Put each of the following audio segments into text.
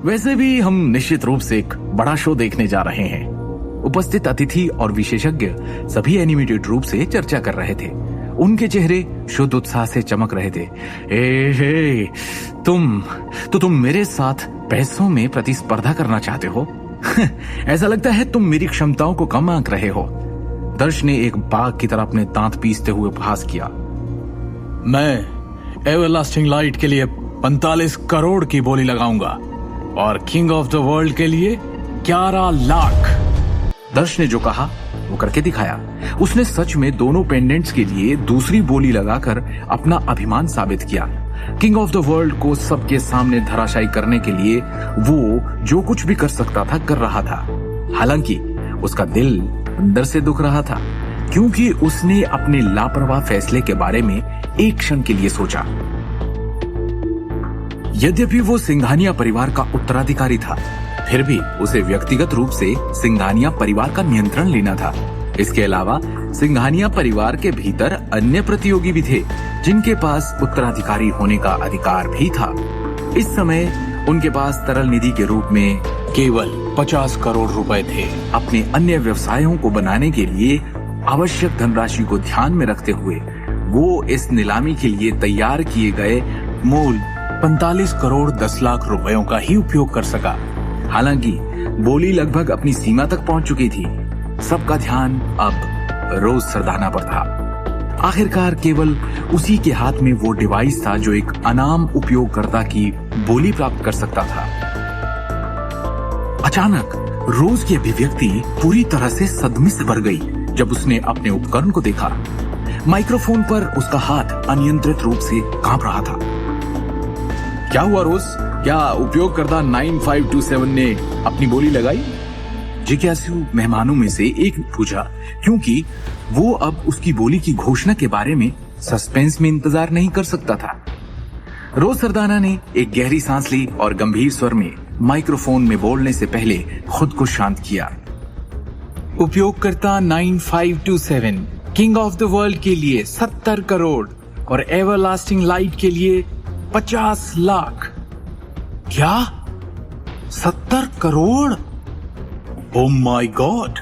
वैसे भी हम निश्चित रूप से एक बड़ा शो देखने जा रहे हैं। उपस्थित अतिथि और विशेषज्ञ सभी एनिमेटेड रूप से चर्चा कर रहे थे। उनके चेहरे शुद्ध उत्साह से चमक रहे थे। तुम मेरे साथ पैसों में प्रतिस्पर्धा करना चाहते हो? ऐसा लगता है तुम मेरी क्षमताओं को कम आंक रहे हो। दर्श ने एक बाघ की तरह अपने दांत पीसते हुए उपहास किया। मैं एवरलास्टिंग लाइट के लिए 45 करोड़ की बोली लगाऊंगा और किंग ऑफ द वर्ल्ड के लिए 11 लाख। दर्श ने जो कहा वो करके दिखाया। उसने सच में दोनों पेंडेंट्स के लिए दूसरी बोली लगाकर अपना अभिमान साबित किया। किंग ऑफ द वर्ल्ड को सबके सामने धराशायी करने के लिए वो जो कुछ भी कर सकता था कर रहा था। हालांकि उसका दिल अंदर से दुख रहा था, क्योंकि उसने अपने लापरवाह फैसले के बारे में एक क्षण के लिए सोचा। यद्यपि वो सिंघानिया परिवार का उत्तराधिकारी था, फिर भी उसे व्यक्तिगत रूप से सिंघानिया परिवार का नियंत्रण लेना था। इसके अलावा सिंघानिया परिवार के भीतर अन्य प्रतियोगी भी थे, जिनके पास उत्तराधिकारी होने का अधिकार भी था। इस समय उनके पास तरल निधि के रूप में केवल 50 करोड़ रुपए थे। अपने अन्य व्यवसायों को बनाने के लिए आवश्यक धनराशि को ध्यान में रखते हुए वो इस नीलामी के लिए तैयार किए गए मूल 45 करोड़ 10 लाख रुपयों का ही उपयोग कर सका। हालांकि बोली लगभग अपनी सीमा तक पहुंच चुकी थी। सबका ध्यान अब रोज सरदाना पर था। आखिरकार केवल उसी के हाथ में वो डिवाइस था जो एक अनाम उपयोगकर्ता की बोली प्राप्त कर सकता था। अचानक रोज की अभिव्यक्ति पूरी तरह से सदमे से भर गई जब उसने अपने उपकरण को देखा। माइक्रोफोन पर उसका हाथ अनियंत्रित रूप से कांप रहा था। क्या हुआ रोज? क्या उपयोगकर्ता 9527 ने अपनी बोली लगाई? जिज्ञासु मेहमानों में से एक ने पूछा, क्योंकि वो अब उसकी बोली की घोषणा के बारे में सस्पेंस में इंतजार नहीं कर सकता था। रोज सरदाना ने एक गहरी सांस ली और गंभीर स्वर में माइक्रोफोन में बोलने से पहले खुद को शांत किया। उपयोगकर्ता 9527 किंग ऑफ द वर्ल्ड के लिए 70 करोड़ और एवरलास्टिंग लाइट के लिए 50 लाख। क्या 70 करोड़? ओह माय गॉड,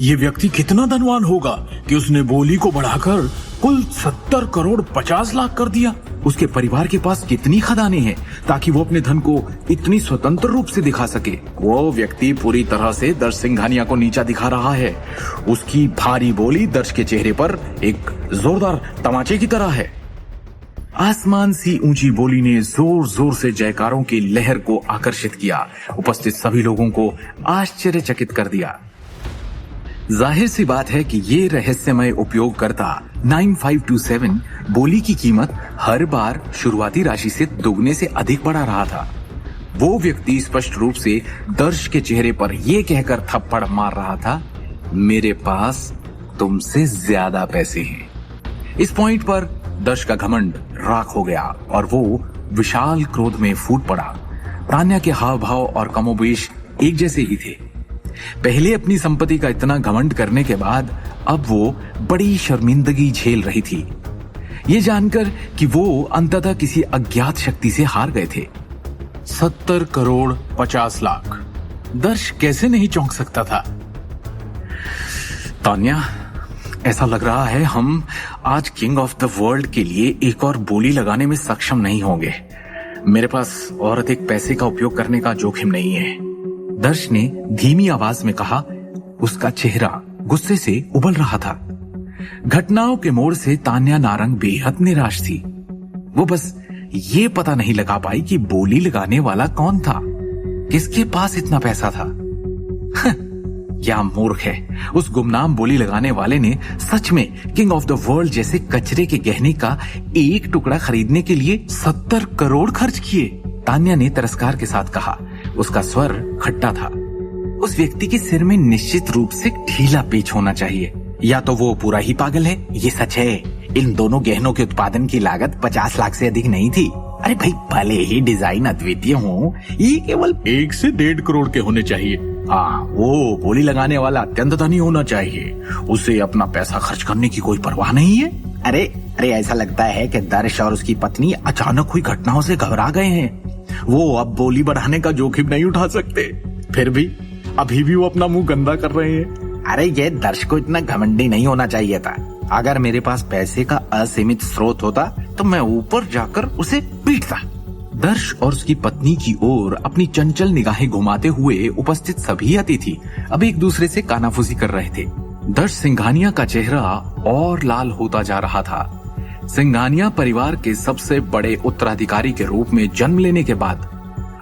ये व्यक्ति कितना धनवान होगा कि उसने बोली को बढ़ाकर कुल 70 करोड़ 50 लाख कर दिया। उसके परिवार के पास कितनी खदानें हैं ताकि वो अपने धन को इतनी स्वतंत्र रूप से दिखा सके। वो व्यक्ति पूरी तरह से दर्श सिंघानिया को नीचा दिखा रहा है। उसकी भारी बोली दर्श के चेहरे पर एक जोरदार तमाचे की तरह है। आसमान सी ऊंची बोली ने जोर जोर से जयकारों की लहर को आकर्षित किया। उपस्थित सभी लोगों को आश्चर्यचकित कर दिया। जाहिर सी बात है कि ये रहस्यमय उपयोगकर्ता 9527 बोली की कीमत हर बार शुरुआती राशि से दोगुने से अधिक बढ़ा रहा था। वो व्यक्ति स्पष्ट रूप से दर्श के चेहरे पर यह कहकर थप्पड़ मार रहा था, मेरे पास तुमसे ज्यादा पैसे हैं। इस पॉइंट पर दर्श का घमंड राख हो गया और वो विशाल क्रोध में फूट पड़ा। तान्या के हाव भाव और कमोबेश एक जैसे ही थे। पहले अपनी संपत्ति का इतना घमंड करने के बाद अब वो बड़ी शर्मिंदगी झेल रही थी, ये जानकर कि वो अंततः किसी अज्ञात शक्ति से हार गए थे। 70 करोड़ 50 लाख। दर्श कैसे नहीं चौंक सकता था। तान्या, ऐसा लग रहा है हम आज किंग ऑफ द वर्ल्ड के लिए एक और बोली लगाने में सक्षम नहीं होंगे। मेरे पास और अधिक पैसे का उपयोग करने का जोखिम नहीं है, दर्श ने धीमी आवाज में कहा। उसका चेहरा गुस्से से उबल रहा था। घटनाओं के मोड़ से तान्या नारंग बेहद निराश थी। वो बस ये पता नहीं लगा पाई कि बोली लगाने वाला कौन था, किसके पास इतना पैसा था। क्या मूर्ख है। उस गुमनाम बोली लगाने वाले ने सच में किंग ऑफ द वर्ल्ड जैसे कचरे के गहने का एक टुकड़ा खरीदने के लिए 70 करोड़ खर्च किए। तान्या ने तिरस्कार के साथ कहा। उसका स्वर खट्टा था। उस व्यक्ति के सिर में निश्चित रूप से ढीला पेच होना चाहिए, या तो वो पूरा ही पागल है। ये सच है, इन दोनों गहनों के उत्पादन की लागत 50 लाख से अधिक नहीं थी। अरे भाई, भले ही डिजाइन अद्वितीय हो, ये केवल 1 से 1.5 करोड़ के होने चाहिए। हाँ, वो बोली लगाने वाला अत्यंत धनी होना चाहिए। उसे अपना पैसा खर्च करने की कोई परवाह नहीं है। अरे ऐसा लगता है कि दर्श और उसकी पत्नी अचानक हुई घटनाओं से घबरा गए हैं। वो अब बोली बढ़ाने का जोखिम नहीं उठा सकते। फिर भी अभी भी वो अपना मुंह गंदा कर रहे हैं। अरे ये दर्श को इतना घमंडी नहीं होना चाहिए था। अगर मेरे पास पैसे का असीमित स्रोत होता तो मैं ऊपर जाकर उसे पीटता। दर्श और उसकी पत्नी की ओर अपनी चंचल निगाहें घुमाते हुए उपस्थित सभी अतिथि अब एक दूसरे से कानाफूसी कर रहे थे। दर्श सिंघानिया का चेहरा और लाल होता जा रहा था। सिंघानिया परिवार के सबसे बड़े उत्तराधिकारी के रूप में जन्म लेने के बाद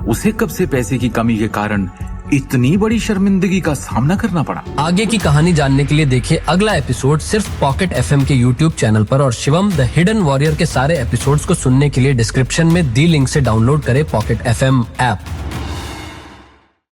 उसे कब से पैसे की कमी के कारण इतनी बड़ी शर्मिंदगी का सामना करना पड़ा। आगे की कहानी जानने के लिए देखिए अगला एपिसोड सिर्फ पॉकेट एफएम के यूट्यूब चैनल पर, और शिवम द हिडन वॉरियर के सारे एपिसोड्स को सुनने के लिए डिस्क्रिप्शन में दी लिंक से डाउनलोड करें पॉकेट एफएम ऐप।